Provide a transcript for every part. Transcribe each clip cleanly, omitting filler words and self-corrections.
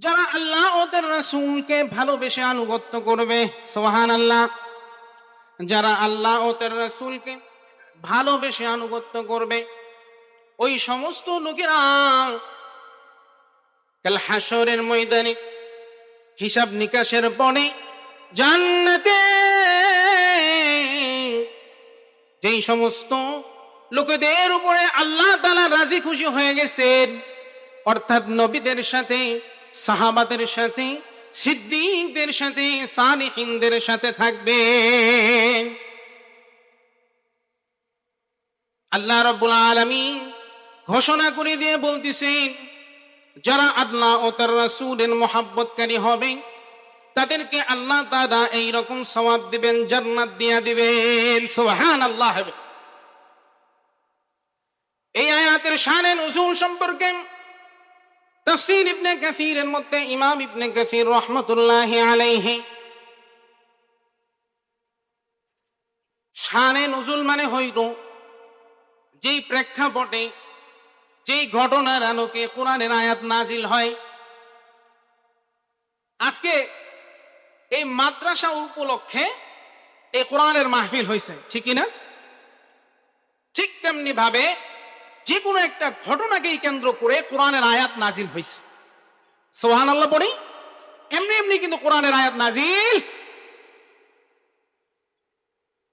যারা আল্লাহ ও তার রাসূলকে ভালোবেসে আনুগত্য করবে, সুবহানাল্লাহ। যারা আল্লাহ ও তার রাসূলকে ভালোবেসে আনুগত্য করবে, ওই সমস্ত লোকেরা কাল হাসরের ময়দানে হিসাব নিকাশের পরে জান্নাতে, যেই সমস্ত লোকেদের উপরে আল্লাহ তাআলা রাজি খুশি হয়ে গেছেন, অর্থাৎ নবীদের সাথে, সাহাবাদের সাথে, সিদ্দিকদের সাথে, সালিহিনদের সাথে থাকবে। আল্লাহ রাব্বুল আলামিন ঘোষণা করে দিয়ে বলতেছেন, যারা আল্লাহ ও তার রাসূলের মহব্বতকারী হবে তাদেরকে আল্লাহ তাআলা এই রকম সওয়াব দিবেন, জান্নাত দিয়ে দিবেন। সুবহানাল্লাহ। এই আয়াতের শানে নুজুল সম্পর্কে তাফসীর ইবনে কাসীরের মধ্যে ইমাম ইবনে কাসীর রাহমাতুল্লাহি আলাইহি শানে নুজুল মানে হইল যেই প্রেক্ষাপটে, যেই ঘটনার আলোকে কোরআনের আয়াত নাজিল হয়। আজকে এই মাদ্রাসা উপলক্ষে এই কোরআনের মাহফিল হয়েছে, ঠিক না? ঠিক তেমনি ভাবে যে কোনো একটা ঘটনাকেই কেন্দ্র করে কোরআনের আয়াত নাজিল হয়েছে। সুবহানাল্লাহ পড়ি। এমনি এমনি কিন্তু কোরআনের আয়াত নাজিল।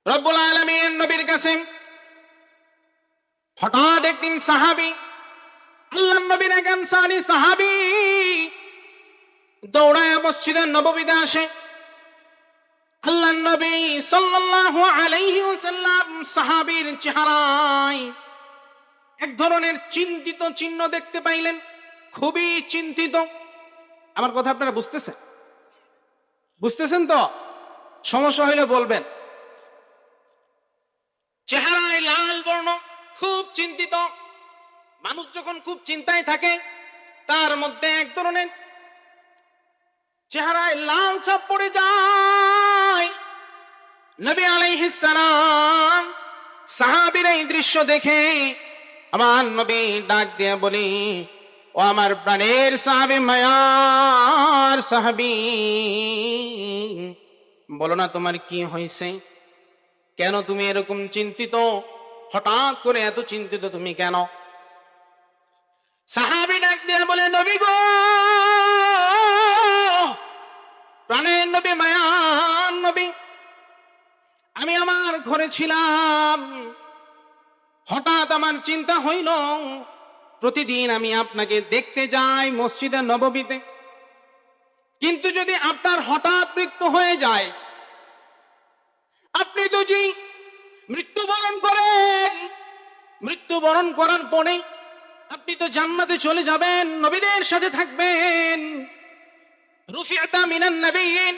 রব্বুল আলামিন নবীর কাছে হঠাৎ একদিন সাহাবী, আল্লাহর নবীর এক আনসারী সাহাবী দৌড়ায় মসজিদে নববীতে আসে। আল্লাহর নবী সাল্লাল্লাহু আলাইহি ওয়াসাল্লাম সাহাবীর চেহারায় এক ধরনের চিন্তিত চিহ্ন দেখতে পাইলেন, খুবই চিন্তিত। আমার কথা আপনারা বুঝতেছেন? বুঝতেছেন তো? সমস্যা হইলে বলবেন। চেহারায় লাল বর্ণ, খুব চিন্তিত। মানুষ যখন খুব চিন্তায় থাকে তার মধ্যে এক ধরনের চেহারায় লাল ছাপ পড়ে যায়। নবী আলাইহিস সালাম সাহাবীর এই দৃশ্য দেখে আমার নবী ডাক দিয়ে বলি, ও আমার প্রাণের সাহাবী, মায়ার সাহাবী, বলো না তোমার কি হয়েছে? কেন তুমি এরকম চিন্তিত? হঠাৎ করে এত চিন্তিত তুমি কেন? সাহাবী ডাক দিয়ে বলে, নবী গো, প্রাণের নবী, মায়ার নবী, আমি আমার ঘরে ছিলাম, হঠাৎ আমার চিন্তা হইল, প্রতিদিন আমি আপনাকে দেখতে যাই মসজিদে নববীতে, কিন্তু যদি আপনার হঠাৎ মৃত্যু হয়ে যায়, আপনি তো যে মৃত্যুবরণ করেন, মৃত্যুবরণ করার পরে আপনি তো জান্নাতে চলে যাবেন, নবীদের সাথে থাকবেন। রুফিআতা মিনান নাবিয়্যিন,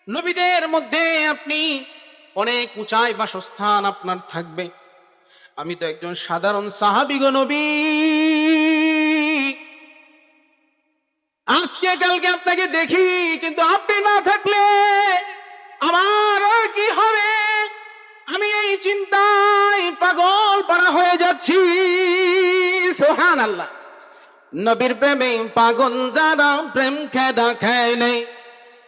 নবীদের মধ্যে আপনি অনেক উঁচাই বাসস্থান আপনার থাকবে। আমি তো একজন সাধারণ সাহাবী গো নবী, আজকে কালকে আপনাকে দেখি, কিন্তু আপনি না থাকলে আমার আর কি হবে? আমি এই চিন্তায় পাগল পারা হয়ে যাচ্ছি। সুবহানাল্লাহ। নবীর প্রেমে পাগল যারা, প্রেম খেদা খেয় নেই।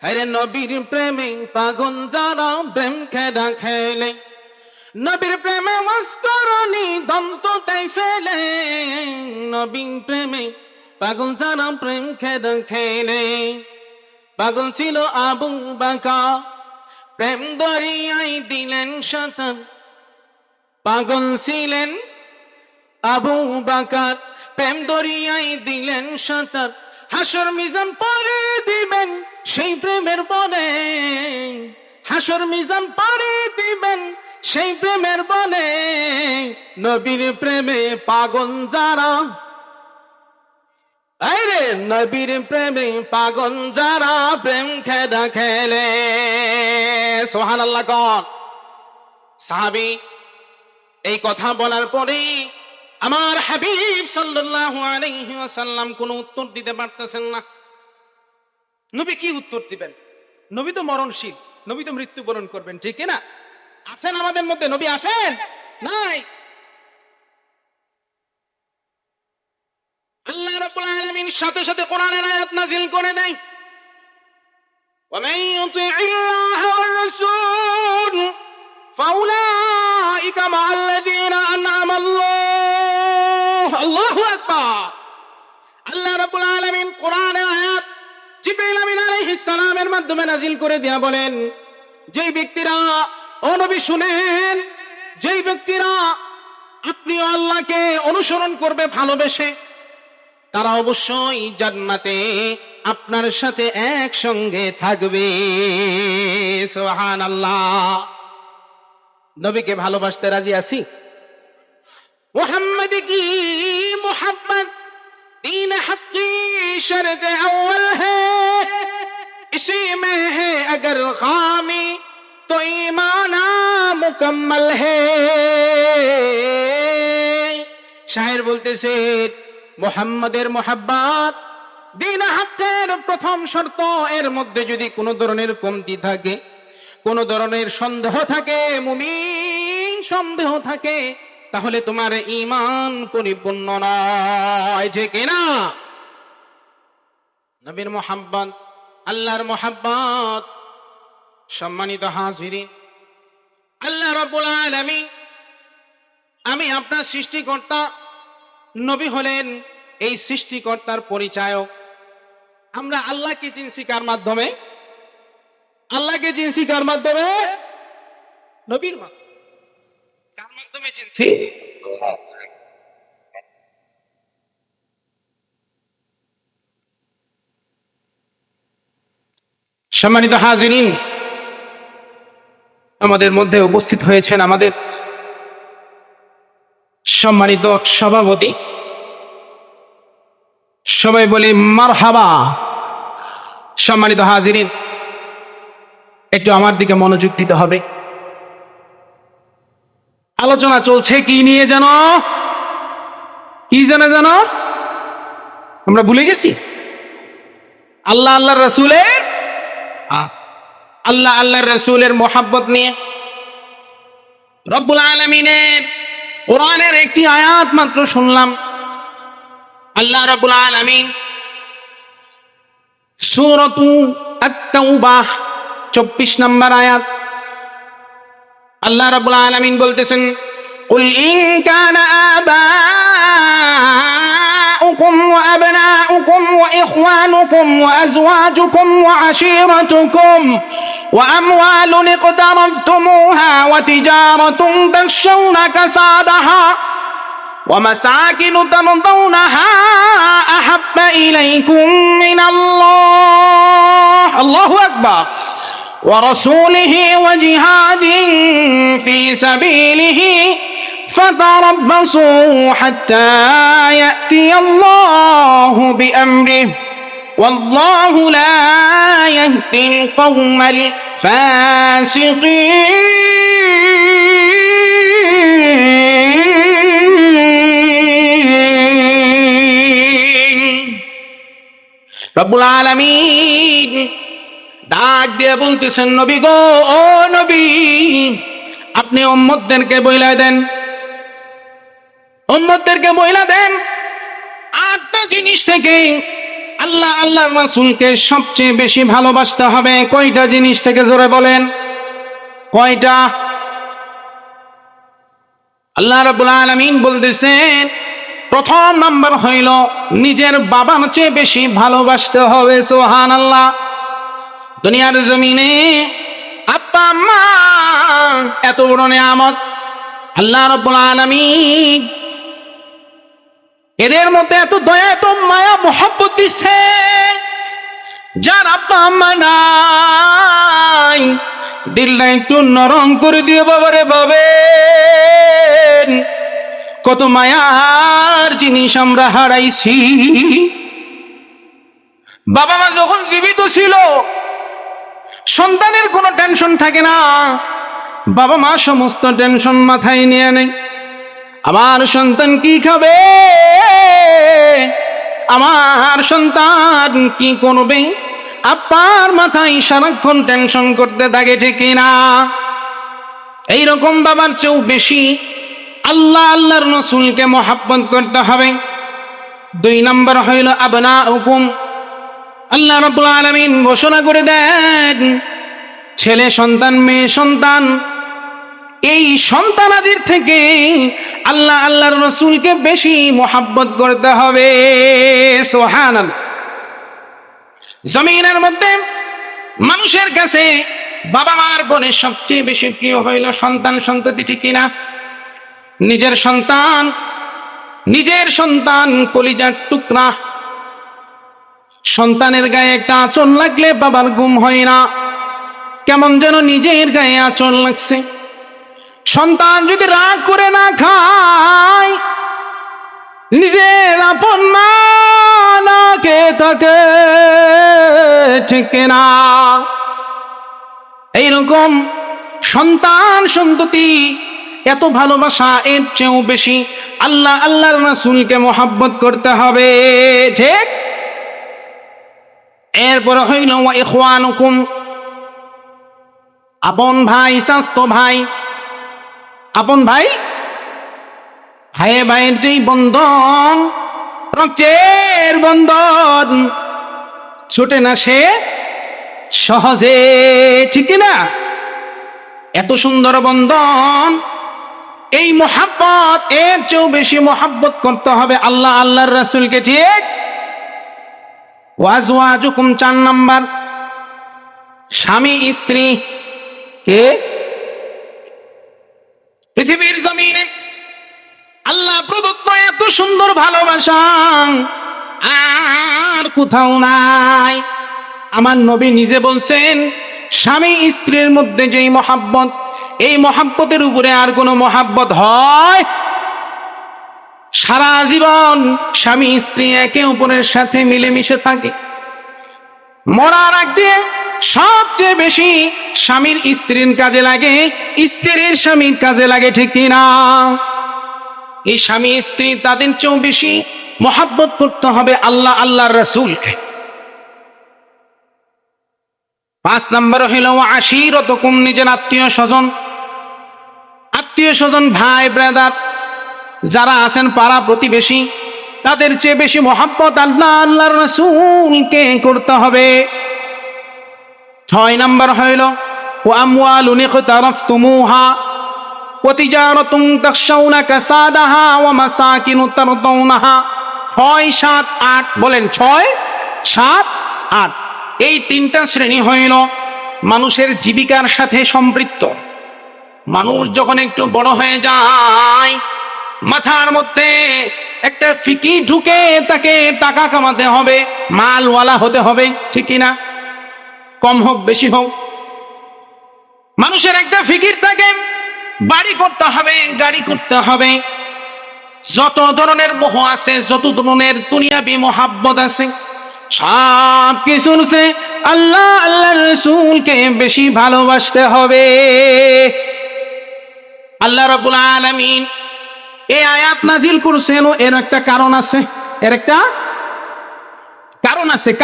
আরে নবীর প্রেমে পাগল যারা, প্রেম খেদা খেয় নেই। নবীর প্রেমে মস্করণী দন্তটাই ফেলে, নবীর প্রেমে পাগল যারা, প্রেম খেদা খেয় নেই। পাগল ছিল আবু বকর, প্রেম দরিয়ায় দিলেন সাঁতার। পাগল ছিলেন আবু বকর, প্রেম দরিয়ায় দিলেন সাঁতার। হাসর মিজান পারে দিবেন সেই প্রেমের বলে, হাসর মিজান পারে দিবেন সেই প্রেমের বলে। নবীর প্রেমে পাগল যারা, আরে নবীর প্রেমে পাগল যারা, প্রেম খেদা খেলে। সুবহানাল্লাহ কোন সাহাবী এই কথা বলার পরে আমার হাবিব সাল্লাল্লাহু আলাইহি ওয়াসাল্লাম কোনো উত্তর দিতে পারতেছেন না। নবী কি উত্তর দিবেন? নবী তো মরণশীল, নবী তো মৃত্যুবরণ করবেন, ঠিক না? আছেন আমাদের মধ্যে নবী? আছেন? নাই। আল্লাহ রাব্বুল আলামিন সাথে সাথে কোরআনের আয়াত নাযিল করে দেয়, ومن يطع الله والرسول فأولئك مع الذين أنعم الله الله أكبر আল্লাহ রাব্বুল আলামিন কোরআনের আয়াত জিবরাইল আমিন আলাইহিস সালামের মাধ্যমে নাযিল করে দিয়া বলেন, যেই ব্যক্তিরা, ও নবী শুনেন, যেই ব্যক্তিরা আপনি আল্লাহকে অনুসরণ করবে ভালোবেসে, তারা অবশ্যই জান্নাতে আপনার সাথে একসঙ্গে থাকবে। সুবহানাল্লাহ। নবীকে ভালোবাসতে রাজি আছি? মুহাম্মদ কি মুহাব্বত दीन हक़ी शर्त अव्वल है, इसी में है अगर खामी तो ईमाना मुकम्मल है। शायर বলতেছে, মুহাম্মাদের মুহাব্বত দীন হকের প্রথম শর্ত। এর মধ্যে যদি কোনো ধরনের কমতি থাকে, কোনো ধরনের সন্দেহ থাকে, মুমিন সন্দেহ থাকে, তাহলে তোমার ঈমান পরিপূর্ণ নয়, ঠিক না? নবীর মুহাব্বত, আল্লাহর মুহাব্বত। সম্মানিত হাজিরিন, আল্লাহ রাব্বুল আলামিন, আমি আপনার সৃষ্টিকর্তা, নবী হলেন এই সৃষ্টিকর্তার পরিচায়ক। আমরা আল্লাহকে চিনছি কার মাধ্যমে? আল্লাহকে চিনছি কার মাধ্যমে? নবীর মাধ্যমে। কার মাধ্যমে চিনছি? সম্মানিত হাজিরিন, আমাদের মধ্যে উপস্থিত হয়েছেন আমাদের সম্মানিত সভাপতি। সবাই বলি মারহাবা। সম্মানিত হাজিরিন, একটু আমার দিকে মনোযোগ দিতে হবে। আলোচনা চলছে কি নিয়ে জানো? কি জানো? আমরা ভুলে গেছি। আল্লাহ আল্লাহর রাসূলের আল্লাহর রাসূলের মুহাব্বত নিয়ে রব্বুল আলামিনের কোরআনের একটি আয়াত মাত্র শুনলাম। আল্লাহ রাব্বুল আলামিন সূরাতু আত-তাওবাহ 24 নম্বর আয়াত, আল্লাহ রাব্বুল আলামিন বলতেছেন, কুল ইন কানা আবাউকুম ওয়া আবনাউকুম ওয়া ইখওয়ানুকুম ওয়া আজওয়াজুকুম ওয়া আশীরাতুকুম ওয়া আমওয়ালুন ইকতারাফতুমুহা ওয়া তিজারাতুন তাখশাউনা কাসাদাহা ওয়া মাসাকিনু তারদাউনাহা আহাব্বা ইলাইকুম মিনাল্লাহ, আল্লাহু আকবার, ورسوله وجهاد في سبيله فتربصوا حتى يأتي الله بأمره والله لا يهدي القوم الفاسقين. رب العالمين ডাক দিয়ে বলতেছেন, নবী গো, ও নবী, আপনি উম্মতদেরকে বইলা দেন, উম্মতদেরকে বইলা দেন 8টা জিনিস থেকে আল্লাহ আল্লাহর রাসূলকে সবচেয়ে বেশি ভালোবাসতে হবে। কয়টা জিনিস থেকে জোরে বলেন, কয়টা? আল্লাহ রাব্বুল আলামিন বলতেছেন, প্রথম নাম্বার হইল নিজের বাবার চেয়ে বেশি ভালোবাসতে হবে। সুবহানাল্লাহ। দুনিয়ার জমিনে আব্বা আম্মা এত বড় নিয়ামত আল্লাহ রাব্বুল আলামিন এদের মধ্যে এত দয়া, এত মায়া, মোহাব্বত দিচ্ছে। যার আব্বা আম্মা নাই, দিলটা একটু নরম করে দিয়ে বাবারে ভাবেন কত মায়ার জিনিস আমরা হারাইছি। বাবা মা যখন জীবিত ছিল সন্তানের কোনো টেনশন থাকে না, বাবা মা সমস্ত টেনশন মাথায় নিয়ে নেয়। আমার সন্তান কি খাবে, আমার সন্তান কি করবে, আব্বার মাথায় সারাক্ষণ টেনশন করতে থাকে, ঠিক না? এইরকম বাবার চেয়েও বেশি আল্লাহ আল্লাহর রাসূলকে মহব্বত করতে হবে। দুই নম্বর হইল আবনাউকুম। আল্লাহ রাব্বুল আলামিন ঘোষণা করে দেন, ছেলে সন্তান মেয়ে সন্তান, এই সন্তানাদির থেকে আল্লাহর রাসূলকে বেশি মোহাব্বত করতে হবে। সুবহানাল্লাহ। জমিনের মধ্যে মানুষের কাছে বাবা মার বনে সবচেয়ে বেশি প্রিয় হইল সন্তান সন্ততি, ঠিক কিনা? নিজের সন্তান কলিজার টুকরা। সন্তানের গায়ে একটা আঁচড় লাগলে বাবার ঘুম হয় না, কেমন যেন নিজের গায়ে আঁচড় লাগছে। সন্তান যদি রাগ করে না খায়, নিজের আপন মা না কে থাকে, ঠিক না? এইরকম সন্তান সন্ততি এত ভালোবাসা, এর চেয়েও বেশি আল্লাহর রাসূলকে মোহাব্বত করতে হবে, ঠিক? এরপরে হইল ওয়া ইখওয়ানুকুম, আপন ভাই, চাচতো ভাই, আপন ভাই, ভাইয়ে ভাইয়ের যেই বন্ধন, রক্তের বন্ধন, ছুটে না সে সহজে, ঠিক না? এত সুন্দর বন্ধন, এই মোহাব্বত, এর চেয়েও বেশি মোহাব্বত করতে হবে আল্লাহর রাসূলকে, ঠিক? ওয়াজওয়াজুকুম, 4 নাম্বার, স্বামী স্ত্রী। কে? পৃথিবীর জমিনে আল্লাহ প্রদত্ত এত সুন্দর ভালোবাসা আর কোথাও নাই। আমার নবী নিজে বলছেন, স্বামী স্ত্রীর মধ্যে যেই মহাব্বত, এই মহাব্বতের উপরে আর কোনো মহাব্বত হয়? সারা জীবন স্বামী স্ত্রী একে অপরের সাথে মিলেমিশে থাকে, মরার আগ দিয়ে সবচেয়ে বেশি স্বামীর স্ত্রীর কাজে লাগে, স্ত্রীর স্বামীর কাজে লাগে, ঠিক কিনা? এই স্বামী স্ত্রী তাদের চেয়েও বেশি মহাব্বত করতে হবে আল্লাহর রাসূলকে। 5 নম্বর হইল আশিরতুকুম, নিজের আত্মীয় স্বজন, ভাই ব্রাদার যারা আছেন, পাড়া প্রতিবেশী, তাদের চেয়ে বেশি মহাব্বত আল্লাহর রাসূলকে করতে হবে। 6 নম্বর হইল ওয়া আমওয়ালুন ইখতারাফতুমুহা ওয়া তিজারাতুন তাখশাউনা কাসাদাহা ওয়া মাসাকিনু তারদাউনাহা। 6, 7, 8 বলেন, 6, 7, 8 এই 3টা শ্রেণী হইল মানুষের জীবিকার সাথে সম্পৃক্ত। মানুষ যখন একটু বড় হয়ে যায়, মাথার মধ্যে একটা ফিকি ঢুকে, তাকে টাকা কামাতে হবে, মালওয়ালা হতে হবে, ঠিক কিনা? কম হোক বেশি হোক, মানুষের একটা ফিকির থাকে, বাড়ি করতে হবে, গাড়ি করতে হবে। যত ধরনের মোহ আছে, যত ধরনের দুনিয়াবি মোহাব্বত আছে, সব কিছুর চেয়ে আল্লাহর রাসূলকে বেশি ভালোবাসতে হবে। আল্লাহ রাব্বুল আলামিন এই আয়াত নাজিল করেছেন, এর একটা কারণ আছে,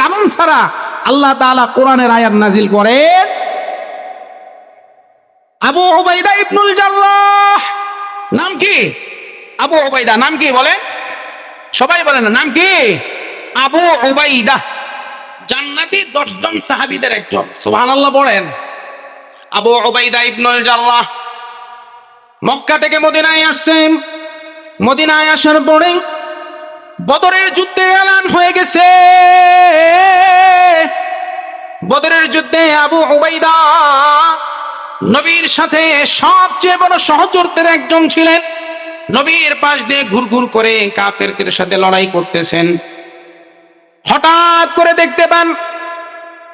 কারণ ছাড়া আল্লাহ তাআলা কোরআনের আয়াত নাজিল করেন। আবু উবাইদা ইবনুল জাররাহ, নাম কি? আবু উবাইদা, নাম কি বলে? সবাই বলেন না, নাম কি? আবু উবাইদা, জান্নাতি 10 জন সাহাবীদের একজন। সুবহানাল্লাহ বলেন। আবু উবাইদা ইবনুল জাররাহ মক্কা থেকে মদিনায় আসছেন। মদিনায় আসার পরে বদরের যুদ্ধে এলান হয়ে গেছে। বদরের যুদ্ধে আবু উবাইদা নবীর সাথে সবচেয়ে বড় সহচরদের একজন ছিলেন। নবীর পাশ দিয়ে ঘুরঘুর করে কাফেরদের সাথে লড়াই করতেছেন। হঠাৎ করে দেখতে পান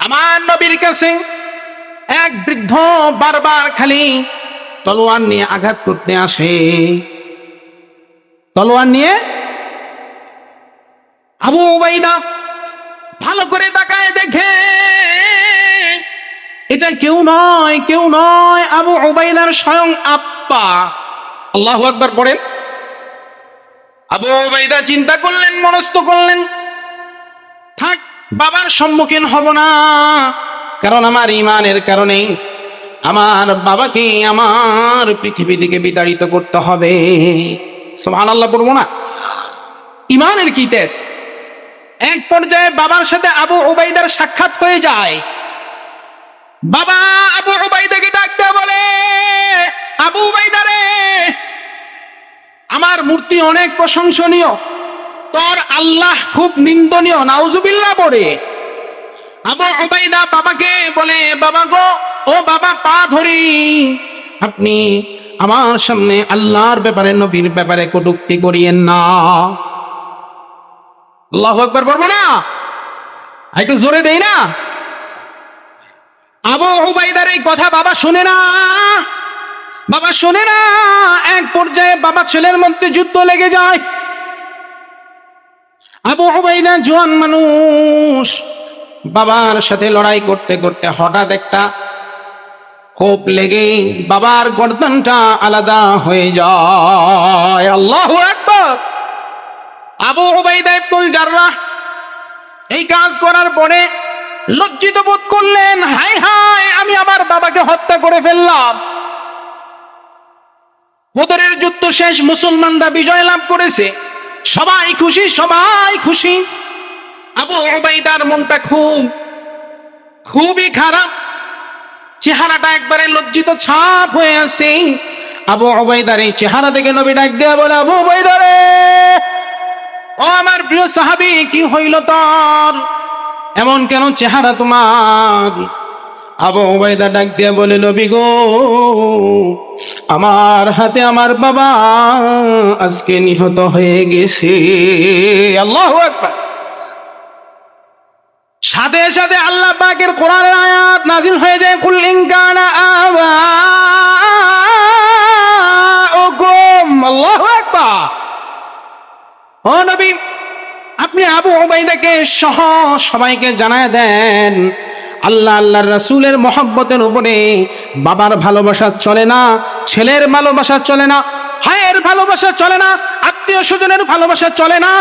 আমার নবীর কাছে এক বৃদ্ধ বারবার খালি তলোয়ার নিয়ে আঘাত করতে আসে। তলোয়ার নিয়ে আবু উবাইদা ভালো করে তাকায় দেখে এটা কেউ নয়, আবু উবাইদার স্বয়ং আব্বা। আল্লাহু আকবার পড়েন। আবু উবাইদা চিন্তা করলেন, মনস্থ করলেন, থাক, বাবার সম্মুখীন হব না, কারণ আমার ঈমানের কারণে আমার বাবাকে আমার পৃথিবী থেকে বিতাড়িত করতে হবে। সুবহানাল্লাহ পড়বো না? ইমানের কি তেজ। এক পর্যায়ে বাবার সাথে আবু উবাইদার সাক্ষাৎ হয়ে যায়। বাবা আবু উবাইদাকে ডাকতে বলে, আবু উবাইদা রে, আমার মূর্তি অনেক প্রশংসনীয়, তোর আল্লাহ খুব নিন্দনীয়, নাউজুবিল্লাহ পড়ে। আবু উবাইদা বাবাকে বলে, বাবা গো, ও বাবা, পা ধরি, আপনি আমার সামনে আল্লাহর ব্যাপারে, নবীর ব্যাপারে কটূক্তি করিয়েন না। আল্লাহু আকবার বলবো না? একটু জোরে দেই না? আবু উবাইদার এই কথা বাবা শোনে না, বাবা শোনে না। এক পর্যায়ে বাবা ছেলের মধ্যে যুদ্ধ লেগে যায়। আবু উবাইদা জোয়ান মানুষ, বাবার সাথে লড়াই করতে করতে হঠাৎ একটা কোপ লেগে বাবার গর্দনটা আলাদা হয়ে যায়। আল্লাহু আকবার। আবু উবাইদা ইবনুল জাররাহ এই কাজ করার পরে লজ্জিত বোধ করলেন, হায় হায়, আমি আমার বাবাকে হত্যা করে ফেললাম। বদরের যুদ্ধ শেষ, মুসলমানরা বিজয় লাভ করেছে, সবাই খুশি, সবাই খুশি। আবু উবাইদার মনটা খুবই খারাপ, চেহারাটা একবারে লজ্জিত ছাপ হয়ে আছে। আবু উবাইদার এই চেহারা দেখে নবী ডাক দেয়া বলে, আবু উবাইদা রে, ও আমার প্রিয় সাহাবী, কি হইল তোর? এমন কেন চেহারা তোমার? আবু উবাইদা ডাক দিয়া বলে, নবী গো, আমার হাতে আমার বাবা আজকে নিহত হয়ে গেছে। আল্লাহু আকবার। সাথে সাথে আল্লাহ পাকের কোরআনের আয়াত নাজিল হয়ে যায়, কুল ইন কানা আবাউকুম। আল্লাহু আকবার। ও নবী, আপনি আবু উবাইদাকে সহ সবাইকে জানায় দেন, আল্লাহ আল্লাহর রাসূলের মহব্বতের উপরে বাবার ভালোবাসা চলে না, ছেলের ভালোবাসা চলে না, ভাইয়ের ভালোবাসা চলে না, আত্মীয় স্বজনের ভালোবাসা চলে না,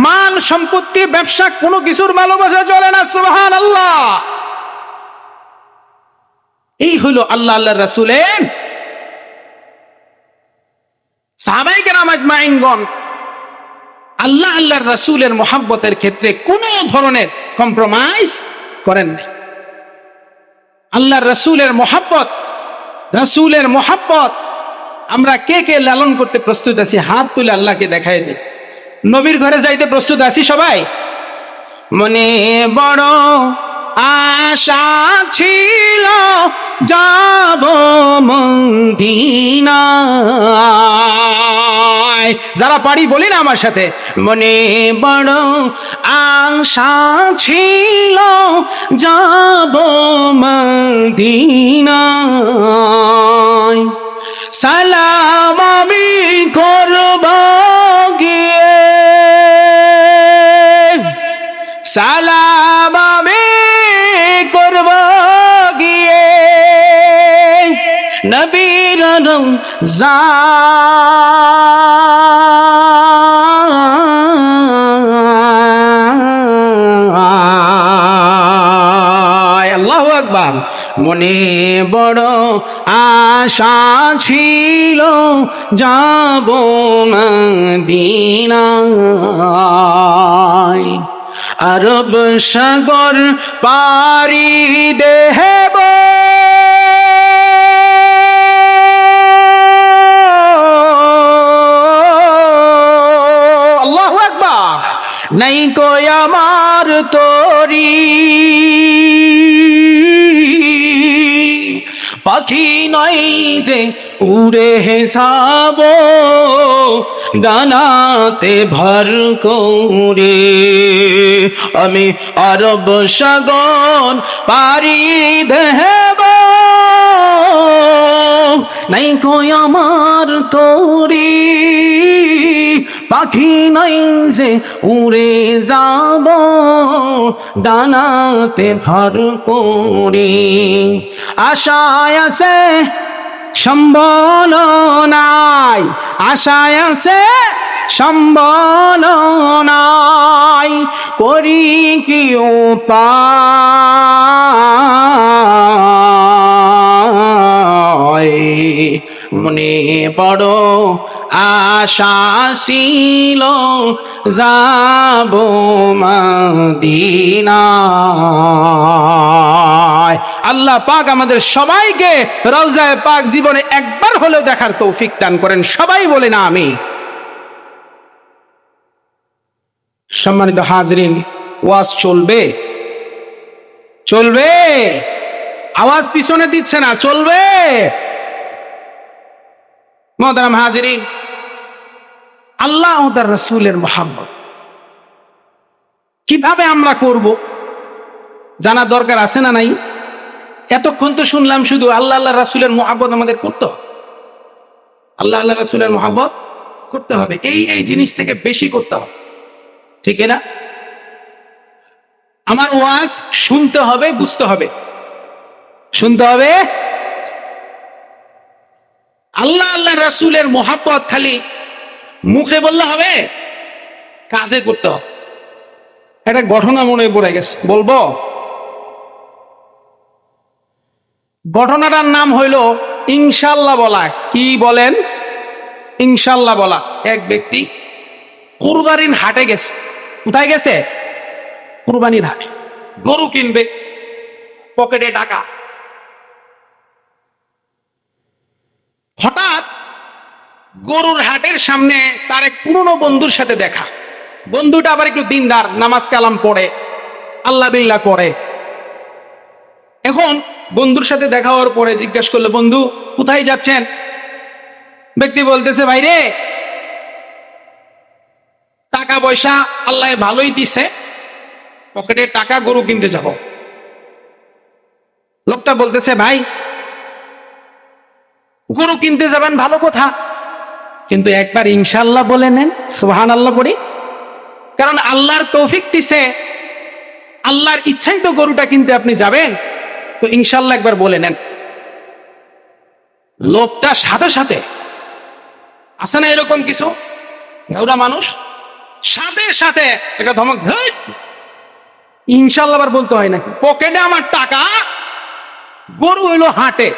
মাল সম্পত্তি ব্যবসা কোনো কিছুর ভালোবাসা চলে না। সুবহানাল্লাহ। এই হলো আল্লাহ আল্লাহর রাসূলের। সাহাবায়ে কেরাম আজমাইনগণ আল্লাহ আল্লাহর রাসূলের মহব্বতের ক্ষেত্রে কোনো ধরনের কম্প্রোমাইজ করেন নাই। আল্লাহর রাসূলের মহব্বত আমরা কে কে লালন করতে প্রস্তুত আছি? হাত তুলে আল্লাহকে দেখাই দিই। নবীর ঘরে যাইতে প্রস্তুত আছি সবাই? মনে বড় আশা ছিল যাব মদিনায়। যারা পারি বলি না আমার সাথে, মনে বড় আশা ছিল যাব মদিনায়। সালাম আমি করব গিয়ে, সালাম আমি করব গিয়ে নবীর রওজা। আল্লাহু আকবার। মনে বড় আশা ছিল যাব মদিনায়। আরব সাগর পারি দেব আল্লাহু আকবার। নাই কই আমার তরি, পাখি নাই যে উড়ে যাব ডানাতে ভর করে। আমি আরব সাগর পারি দেব, নাই কই আমার তরি, পাখি নাই যে উড়ে যাব ডানাতে ভর করে। আশায় আছে সম্বল নাই, আশায় আছে সম্বল নাই, করি কি উপায়। মনে বড় আশা ছিল যাব মদিনায়। আল্লাহ পাক আমাদের সবাইকে রওজায়ে পাক জীবনে একবার হলেও দেখার তৌফিক দান করেন। সবাই বলেন আমিন। সম্মানিত হাজরিন, ওয়াজ চলবে, চলবে, আওয়াজ পিছনে দিচ্ছে না, চলবে। মোহতারাম হাজরিন, আল্লাহ ও তার রাসূলের মহব্বত কিভাবে আমরা করব জানা দরকার আছে না নাই? এতক্ষণ তো শুনলাম শুধু আল্লাহ আল্লাহ রাসূলের মহব্বত আমাদের করতে হবে, আল্লাহ আল্লাহ রাসূলের মহব্বত করতে হবে, এই জিনিস থেকে বেশি করতে হবে, ঠিক না? আমার ওয়াজ শুনতে হবে, বুঝতে হবে, শুনতে হবে। আল্লাহ আল্লাহ রাসূলের মহব্বত খালি মুখে বললে হবে, কাজে করতে হবে। একটা ঘটনা মনে পড়ে গেছে, বলবো? ঘটনাটার নাম হইল ইনশাআল্লাহ বলা। কি বলেন? ইনশাআল্লাহ বলা। এক ব্যক্তি কুরবানির হাটে গেছে। কোথায় গেছে? কুরবানির হাটে। গরু কিনবে, পকেটে টাকা। হঠাৎ গরুর হাটের সামনে তার এক পুরনো বন্ধুর সাথে দেখা। বন্ধুটা আবার একটু দিনদার, নামাজ কালাম পড়ে, আল্লাহ বিল্লাহ করে। এখন বন্ধুর সাথে দেখা হওয়ার পরে জিজ্ঞাসা করলো, বন্ধু কোথায় যাচ্ছেন? ব্যক্তি বলতেছে, ভাই রে, টাকা পয়সা আল্লাহ ভালোই দিছে, পকেটে টাকা, গরু কিনতে যাব। লোকটা বলতেছে, ভাই গরু কিনতে যাবেন ভালো কথা, কিন্তু একবার ইনশাআল্লাহ বলে নেন, সুবহানাল্লাহ পড়ি, কারণ আল্লাহর তৌফিক দিছে, আল্লাহর ইচ্ছাই তো গরুটা কিনতে আপনি যাবেন, তো ইনশাআল্লাহ একবার বলে নেন। লোকটা সাথে সাথে, আছে না এরকম কিছু গাউরা মানুষ, সাথে সাথে এটা ধমক, ইনশাআল্লাহ আবার বলতে হয় নাকি? পকেটে আমার টাকা, গরু হইলো হাটে,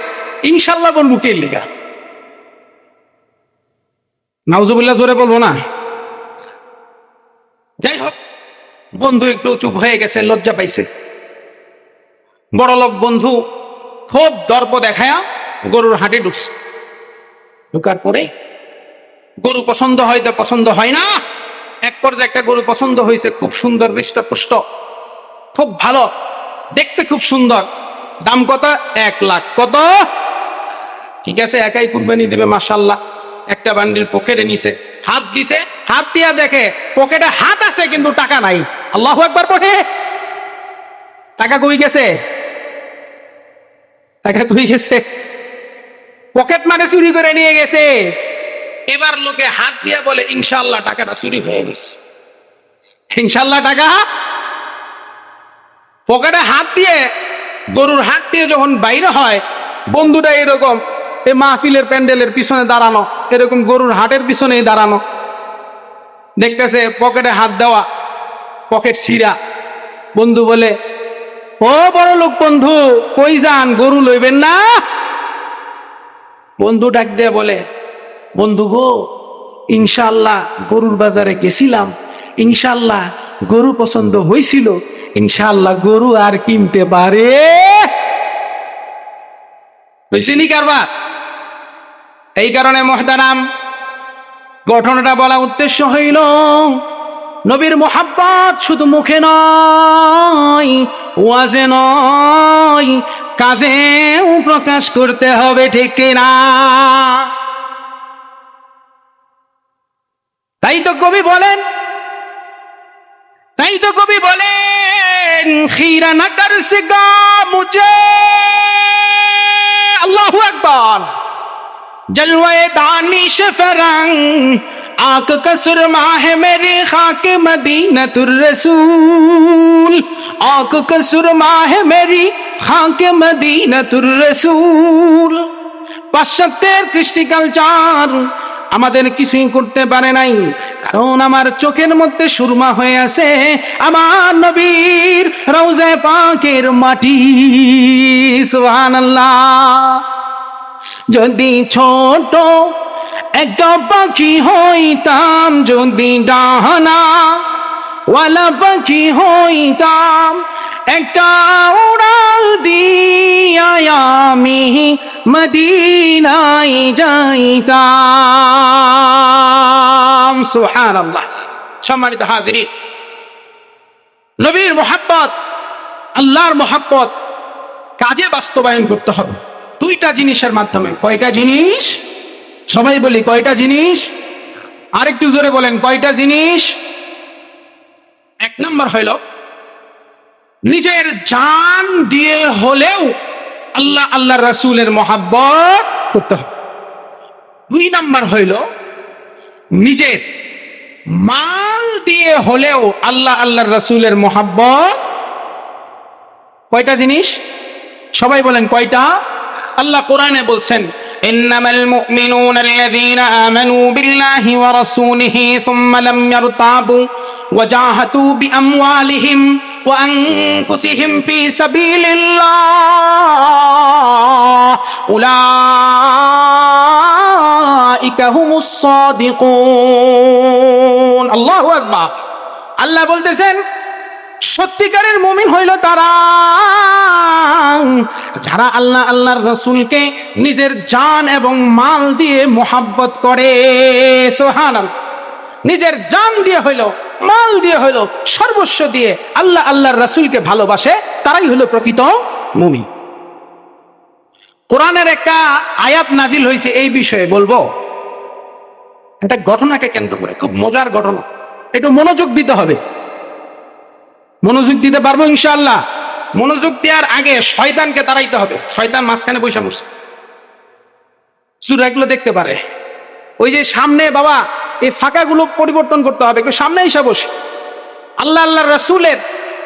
ইনশাআল্লাহ বলবো কে লিগা? নাউজুবিল্লাহ জোরে বলবো না? যাই হোক, বন্ধু একটু চুপ হয়ে গেছে, লজ্জা পাইছে। বড় লোক বন্ধু খুব দর্প দেখায়া গরুর হাটে ঢুকছে। ঢুকার পরে গরু পছন্দ হয় তো পছন্দ হয় না, এক পর্যায়ে একটা গরু পছন্দ হয়েছে, খুব সুন্দর, হৃষ্টপুষ্ট, খুব ভালো দেখতে, খুব সুন্দর। দাম কত? 1 লাখ। কত? ঠিক আছে, একাই কুরবানি দেবে, মাশাআল্লাহ। একটা বান্ডিল পকেটে নিছে, হাত দিছে, হাত দিয়া দেখে পকেটে হাত আছে কিন্তু টাকা নাই। আল্লাহু আকবার পড়ে। টাকা কই গেছে? টাকা কই গেছে? পকেট মানে চুরি করে নিয়ে গেছে। এবার লোকে হাত দিয়া বলে, ইনশাআল্লাহ টাকাটা চুরি হয়ে গেছে, ইনশাআল্লাহ টাকা। পকেটে হাত দিয়ে গরুর হাত দিয়ে যখন বাইরে হয়, বন্ধুটা এরকম এই মাহফিলের প্যান্ডেলের পিছনে দাঁড়ানো, এরকম গরুর হাটের পিছনেই দাঁড়ানো, দেখতেছে পকেটে হাত দেওয়া, পকেট ছিঁড়া। বন্ধু বলে, ও বড় লোক বন্ধু, কই যান, গরু লইবেন না? বন্ধু ডাক দিয়ে বলে, বন্ধু গো, ইনশাআল্লাহ গরুর বাজারে গেছিলাম, ইনশাআল্লাহ গরু পছন্দ হয়েছিল, ইনশাআল্লাহ গরু আর কিনতে পারে হয়েছিনি কারবার। এই কারণে মুহতারাম, ঘটনাটা বলা উদ্দেশ্য হইল, নবীর মুহাব্বত শুধু মুখে নয়, ওয়াজে নয়, কাজেও প্রকাশ করতে হবে, ঠিক কিনা? তাই তো কবি বলেন, খিরা না কর সিগা মুঝে, আল্লাহু আকবার। जलवे दानिश फरंग आंख का सुरमा है मेरी खाक मदीनतुर रसूल, आंख का सुरमा है मेरी खाक मदीनतुर रसूल। পাশ্চাত্যের কৃষ্টি কালচার আমাদের কিছুই করতে পারে নাই, কারণ আমার চোখের মধ্যে সুরমা হয়ে আছে আমার নবীর রওজায়ে পাকের মাটি। সুবহানাল্লাহ। যদি ছোট একটা পাখি হইতাম যদি ডানা ওয়ালা পাখি হইতাম, একটা উড়াল দিয়া আমি মদিনায় যাইতাম। সুবহানাল্লাহ। সম্মানিত হাজিরিন, নবীর মোহাব্বত, আল্লাহর মোহাব্বত কাজে বাস্তবায়ন করতে হবে দুইটা জিনিসের মাধ্যমে। কয়টা জিনিস? সবাই বলি কয়টা জিনিস? আরেকটু জোরে বলেন কয়টা জিনিস? এক নম্বর হইল নিজের জান দিয়ে হলেও আল্লাহ আল্লাহ রাসূলের মোহাব্বত করতে হবে। দুই নম্বর হইল নিজের মাল দিয়ে হলেও আল্লাহ আল্লাহ রাসূলের মোহাব্বত। কয়টা জিনিস? সবাই বলেন কয়টা? আল্লাহ কোরআনে বলছেন, ইন্নামাল মুমিনুনা আল্লাযীনা আমানু বিল্লাহি ওয়া রাসূলিহি সুম্মা লাম ইয়ারতাবু ওয়া জাহাদু বিআমওয়ালিহিম ওয়া আনফুসিহিম ফি সাবিলিল্লাহ উলাইকা হুমুস সাদিকুন। আল্লাহু আকবার। আল্লাহ বলতেছেন সত্যিকারের মুমিন হইল তারা যারা আল্লাহ আল্লাহর রাসূলকে নিজের জান এবং মাল দিয়ে মোহাব্বত করে। সুবহানাল্লাহ। নিজের জান দিয়ে হইল, মাল দিয়ে হইল, সর্বস্ব দিয়ে আল্লাহ আল্লাহর রাসূলকে ভালোবাসে, তারাই হইল প্রকৃত মুমিন। কোরআনের একটা আয়াত নাজিল হয়েছে এই বিষয়ে, বলবো একটা ঘটনাকে কেন্দ্র করে, খুব মজার ঘটনা। একটু মনোযোগ দিতে হবে। মনোযোগ দিতে পারবো ইনশাআল্লাহ। মনোযোগ দেওয়ার আগে শয়তানকে তাড়াইতে হবে। শয়তান মাঝখানে বসে পড়ছে, সূরাগুলো দেখতে পারে। ওই যে সামনে বাবা এই ফাঁকাগুলো পরিবর্তন করতে হবে, একটু সামনে এসে বসে আল্লাহ আল্লাহ রাসূলের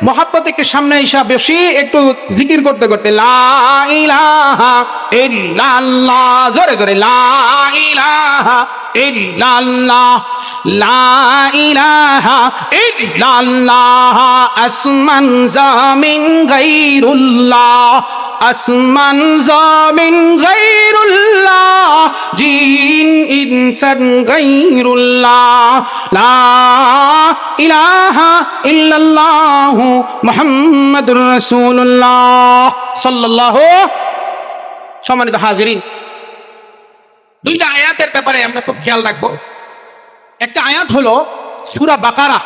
মহাব্বত একটু সামনে এসে বসে একটু জিকির করতে করতে লা ইলাহা ইল্লাল্লাহ, জোরে জোরে লা ইলাহা ইল্লাল্লাহ, লা ইলাহা ইল্লাল্লাহ, আসমান জামিন গায়রুল্লাহ, আসমান জামিন গায়রুল্লাহ, জিন ইনসান গায়রুল্লাহ, লা ইলাহা ইল্লাল্লাহ মুহাম্মাদুর রাসূলুল্লাহ সাল্লাল্লাহু। সম্মানিত হাজিরিন, দুইটা আয়াতের ব্যাপারে আমরা খুব খেয়াল রাখবো। একটা আয়াত হলো সূরা বাকারা